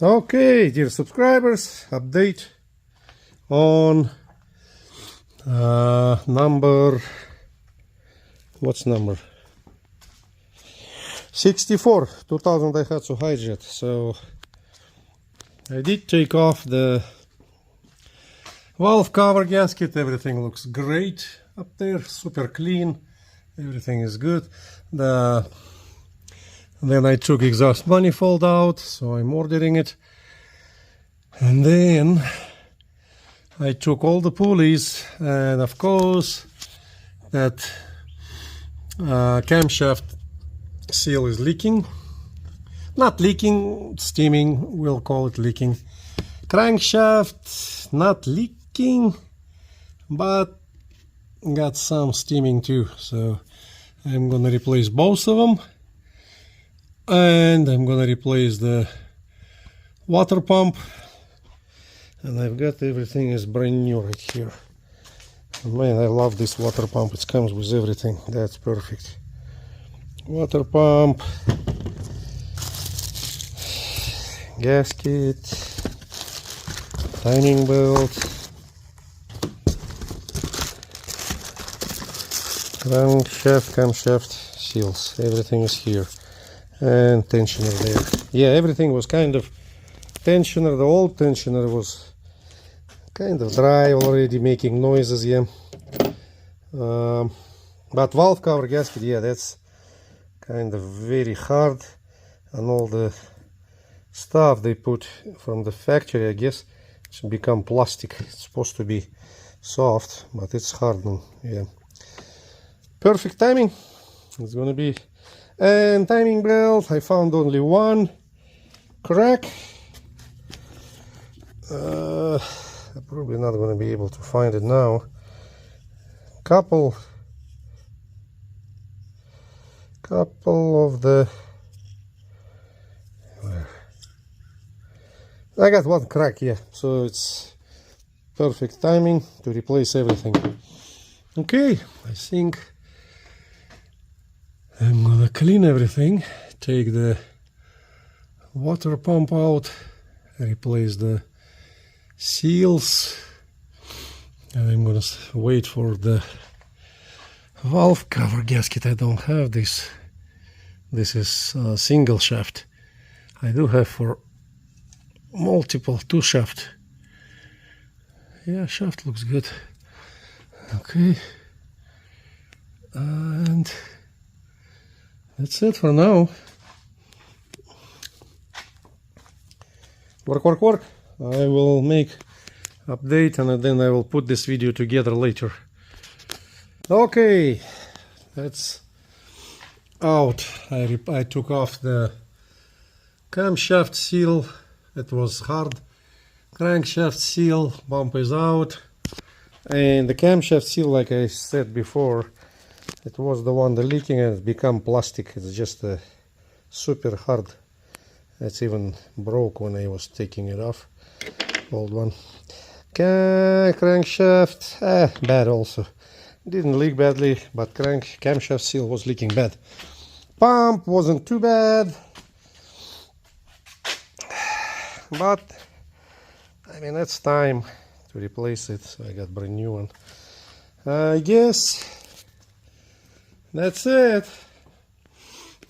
Okay, dear subscribers, update on number, what's number? 64, 2000 Daihatsu Hijet. So I did take off the valve cover gasket. Everything looks great up there, super clean, everything is good. Then I took exhaust manifold out, so I'm ordering it. And then I took all the pulleys, and of course that camshaft seal is leaking. Not leaking, steaming, we'll call it leaking. Crankshaft not leaking, but got some steaming too. So I'm gonna replace both of them. And I'm gonna replace the water pump, and I've got everything is brand new right here. Man, I love this water pump. It comes with everything. That's perfect. Water pump, gasket, timing belt, crank shaft, camshaft seals. Everything is here. And tensioner there. Yeah, everything was kind of tensioner. The old tensioner was kind of dry already, making noises. Yeah, but valve cover gasket, yeah, that's kind of very hard, and all the stuff they put from the factory, I guess, it's become plastic. It's supposed to be soft, but it's hard. Yeah, perfect timing. It's gonna be. And timing belt, I found only one crack. I'm probably not going to be able to find it now. Couple of the. I got one crack, yeah. So it's perfect timing to replace everything. Okay, I think I'm gonna clean everything, take the water pump out, replace the seals, and I'm gonna wait for the valve cover gasket. I don't have this. This is a single shaft. I do have for multiple, two shaft. Yeah, shaft looks good. Okay, and that's it for now. Work, work, work. I will make update, and then I will put this video together later. Okay, that's out. I took off the camshaft seal. It was hard. Crankshaft seal, bump is out. And the camshaft seal, like I said before, it was the one that leaking, and it's become plastic. It's just super hard. It's even broke when I was taking it off. Old one. Crankshaft, bad also. Didn't leak badly, but camshaft seal was leaking bad. Pump wasn't too bad, but I mean, it's time to replace it. So I got brand new one. I guess that's it.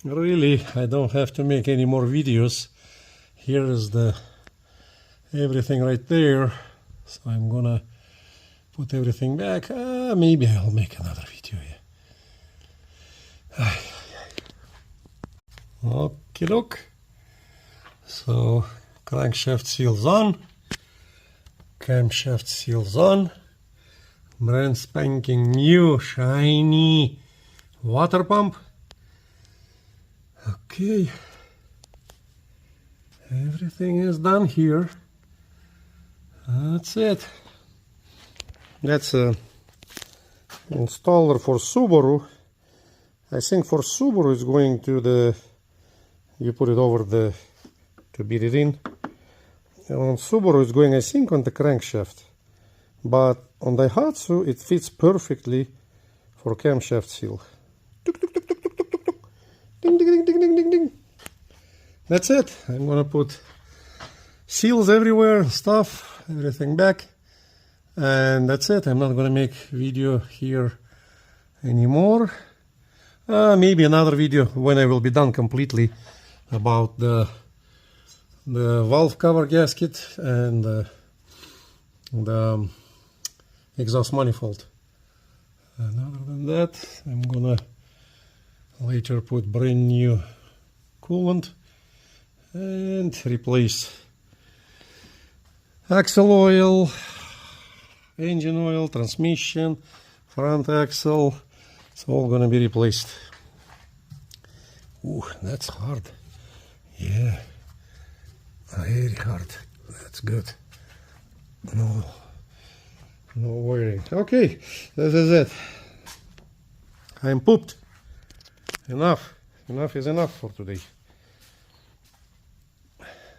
Really, I don't have to make any more videos. Here is the everything right there. So I'm gonna put everything back. Maybe I'll make another video. Yeah. Okay, look. So crankshaft seals on. Camshaft seals on. Brand spanking new, shiny water pump. Okay, everything is done here. That's it. That's a installer for Subaru. I think for Subaru it's going to the, you put it over the, to beat it in. And on Subaru it's going, I think, on the crankshaft. But on Daihatsu it fits perfectly for camshaft seal. Ding, ding, ding, ding, ding, ding, ding. That's it. I'm gonna put seals everywhere, stuff, everything back, and that's it. I'm not gonna make video here anymore. Maybe another video when I will be done completely about the valve cover gasket and the exhaust manifold. And other than that, I'm gonna later put brand new coolant and replace axle oil, engine oil, transmission, front axle. It's all gonna be replaced. Ooh, that's hard. Yeah, very hard. That's good. No worrying. Okay, this is it. I'm pooped. Enough is enough for today.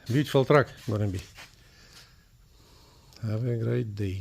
Beautiful truck gonna be. Have a great day.